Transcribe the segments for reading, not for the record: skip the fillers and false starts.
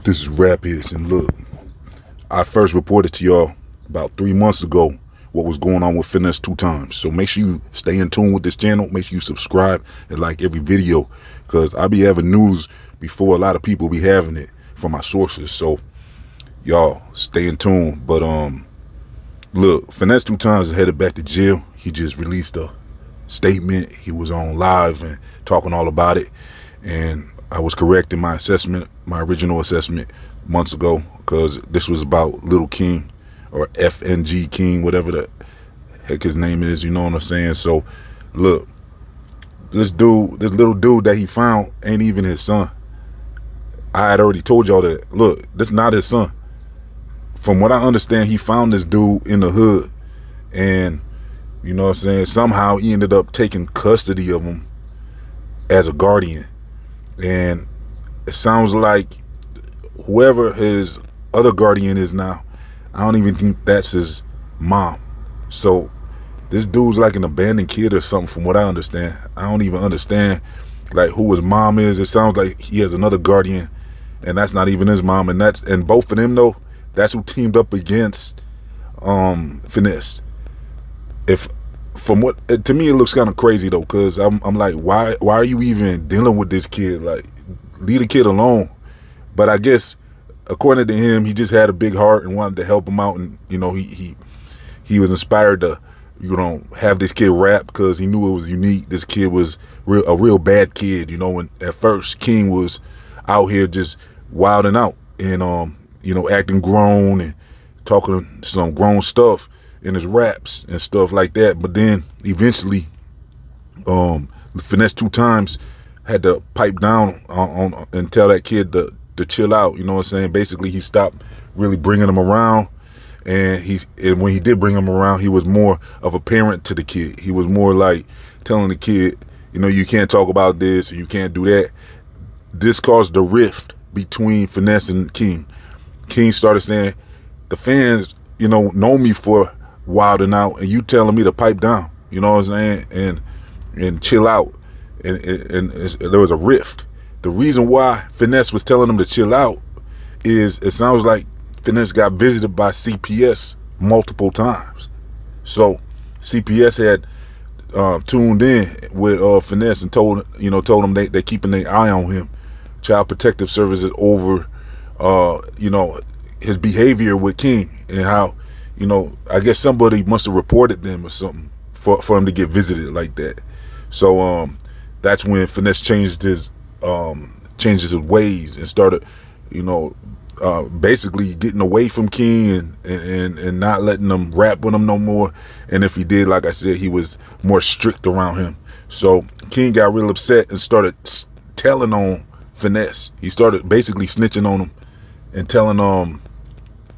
This is Rap HITZ, and look, I first reported to y'all about 3 months ago what was going on with Finesse 2 Times. So make sure you stay in tune with this channel. Make sure you subscribe and like every video, because I be having news before a lot of people be having it from my sources. So y'all stay in tune. But look, Finesse 2 Times is headed back to jail. He just released a statement. He was on live and talking all about it, and I was correct in my assessment, my original assessment months ago, because this was about Little King, or FNG King, whatever the heck his name is, you know what I'm saying? So look, this little dude that he found ain't even his son. I had already told y'all that, look, this is not his son. From what I understand, he found this dude in the hood, and you know what I'm saying, somehow he ended up taking custody of him as a guardian. And it sounds like whoever his other guardian is now, I don't even think that's his mom. So this dude's like an abandoned kid or something, from what I understand. I don't even understand like who his mom is. It sounds like he has another guardian, and that's not even his mom. And both of them though, that's who teamed up against Finesse. From what, to me, it looks kind of crazy though, because I'm like, why are you even dealing with this kid? Like, leave the kid alone. But I guess according to him, he just had a big heart and wanted to help him out, and you know, he was inspired to, you know, have this kid rap because he knew it was unique. This kid was a real bad kid, you know. When at first King was out here just wilding out and you know, acting grown and talking some grown stuff in his raps and stuff like that. But then eventually Finesse 2 Times had to pipe down on and tell that kid to chill out, you know what I'm saying? Basically, he stopped really bringing him around, and when he did bring him around, he was more of a parent to the kid. He was more like telling the kid, you know, you can't talk about this, and you can't do that. This caused the rift between Finesse and King. King started saying, the fans, you know me for wilding out, and you telling me to pipe down, you know what I'm saying, and chill out, and there was a rift. The reason why Finesse was telling him to chill out is it sounds like Finesse got visited by CPS multiple times. So CPS had tuned in with Finesse and told him they're keeping their eye on him. Child Protective Services over you know, his behavior with King, and how, you know, I guess somebody must have reported them or something for him to get visited like that. So that's when Finesse changed his ways and started, you know, basically getting away from King and not letting them rap with him no more. And if he did, like I said, he was more strict around him. So King got real upset and started telling on Finesse. He started basically snitching on him and telling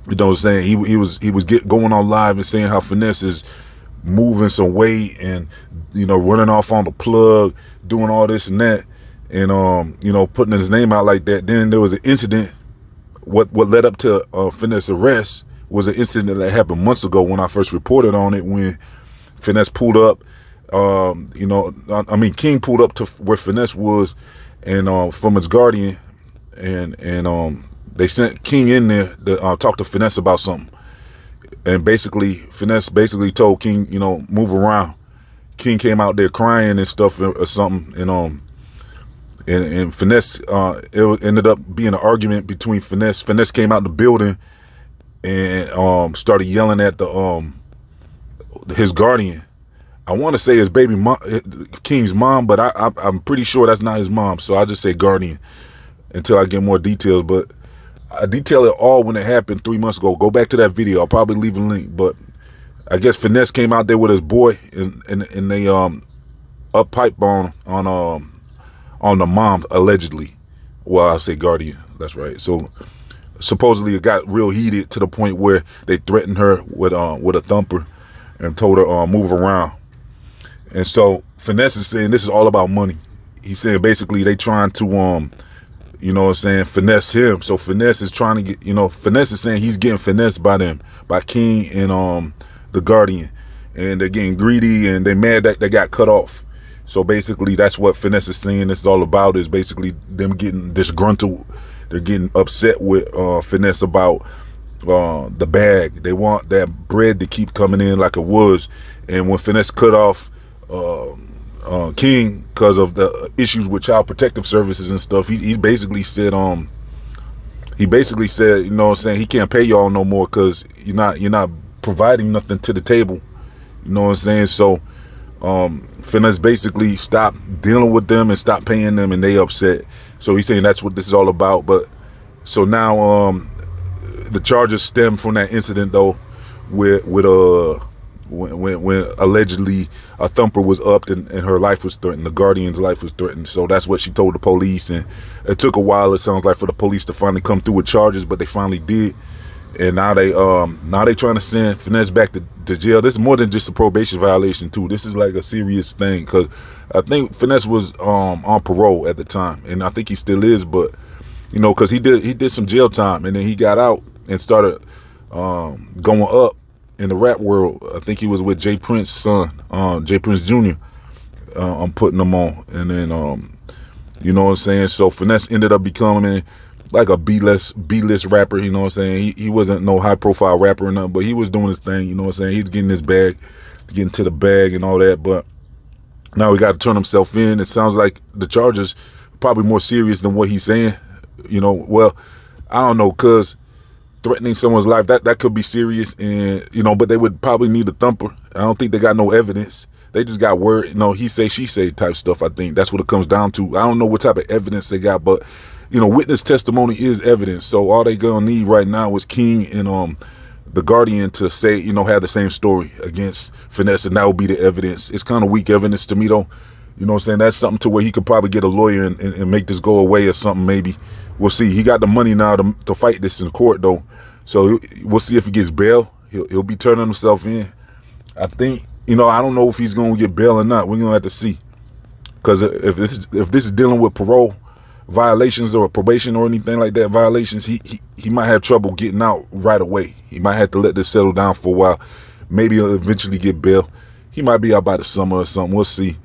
you know what I'm saying, he was going on live and saying how Finesse is moving some weight and, you know, running off on the plug, doing all this and that, and you know, putting his name out like that. Then there was an incident. What led up to Finesse arrest was an incident that happened months ago when I first reported on it, when Finesse pulled up, you know, I mean, King pulled up to where Finesse was, and from his guardian, and they sent King in there to talk to Finesse about something. And basically, Finesse basically told King, you know, move around. King came out there crying and stuff or something, and Finesse, it ended up being an argument between Finesse. Finesse came out the building and started yelling at his guardian. I want to say his baby mom, King's mom, but I'm pretty sure that's not his mom, so I'll just say guardian until I get more details. But I detail it all when it happened 3 months ago. Go back to that video. I'll probably leave a link. But I guess Finesse came out there with his boy, and they up pipe on the mom, allegedly. Well, I say guardian. That's right. So supposedly it got real heated to the point where they threatened her with a thumper and told her move around. And so Finesse is saying this is all about money. He's saying basically they trying to you know what I'm saying, finesse him. So Finesse is trying to get, you know, Finesse is saying he's getting finessed by them, by King and the guardian, and they're getting greedy and they're mad that they got cut off. So basically that's what Finesse is saying this is all about, is basically them getting disgruntled they're getting upset with Finesse about the bag. They want that bread to keep coming in like it was. And when Finesse cut off King because of the issues with child protective services and stuff, he basically said you know what I'm saying, he can't pay y'all no more because you're not providing nothing to the table. You know what I'm saying? So Finesse basically stopped dealing with them and stopped paying them, and they upset. So he's saying that's what this is all about. But so now the charges stem from that incident though, with when allegedly a thumper was upped and her life was threatened, the guardian's life was threatened. So that's what she told the police, and it took a while, it sounds like, for the police to finally come through with charges, but they finally did. And now they trying to send Finesse back to jail. This is more than just a probation violation too. This is like a serious thing, because I think Finesse was on parole at the time, and I think he still is, but you know, because he did some jail time, and then he got out and started going up in the rap world. I think he was with Jay Prince's son, Jay Prince Jr. I'm putting him on, and then you know what I'm saying. So Finesse ended up becoming like a B-list rapper. You know what I'm saying. He wasn't no high profile rapper or nothing, but he was doing his thing. You know what I'm saying. He's getting his bag, getting to the bag and all that. But now he got to turn himself in. It sounds like the charges probably more serious than what he's saying. You know, well, I don't know, cause threatening someone's life, that could be serious, and you know, but they would probably need a thumper. I don't think they got no evidence. They just got word, you know, he say, she say type stuff. I think that's what it comes down to. I don't know what type of evidence they got, but you know, witness testimony is evidence. So all they gonna need right now is King and the guardian to say, you know, have the same story against Finesse, and that will be the evidence. It's kind of weak evidence to me though. You know what I'm saying? That's something to where he could probably get a lawyer and make this go away or something maybe. We'll see. He got the money now to fight this in court though. So we'll see if he gets bail. He'll be turning himself in. I think, you know, I don't know if he's going to get bail or not. We're going to have to see. Because if this is dealing with parole violations or probation or anything like that, violations, he might have trouble getting out right away. He might have to let this settle down for a while. Maybe he'll eventually get bail. He might be out by the summer or something. We'll see.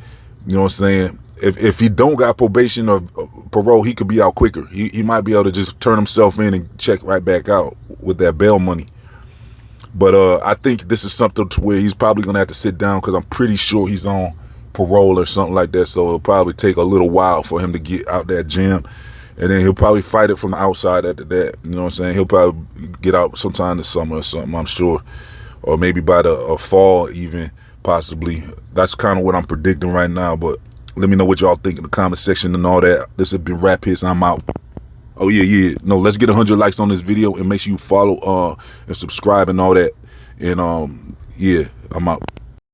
You know what I'm saying? If he don't got probation or parole, he could be out quicker. He might be able to just turn himself in and check right back out with that bail money. But I think this is something to where he's probably gonna have to sit down, because I'm pretty sure he's on parole or something like that. So it'll probably take a little while for him to get out that jam, and then he'll probably fight it from the outside after that. You know what I'm saying? He'll probably get out sometime this summer or something, I'm sure, or maybe by the fall even, possibly. That's kind of what I'm predicting right now. But let me know what y'all think in the comment section and all that. This has been Rap Hits. I'm out. Oh yeah. No, let's get 100 likes on this video, and make sure you follow and subscribe and all that. And yeah, I'm out.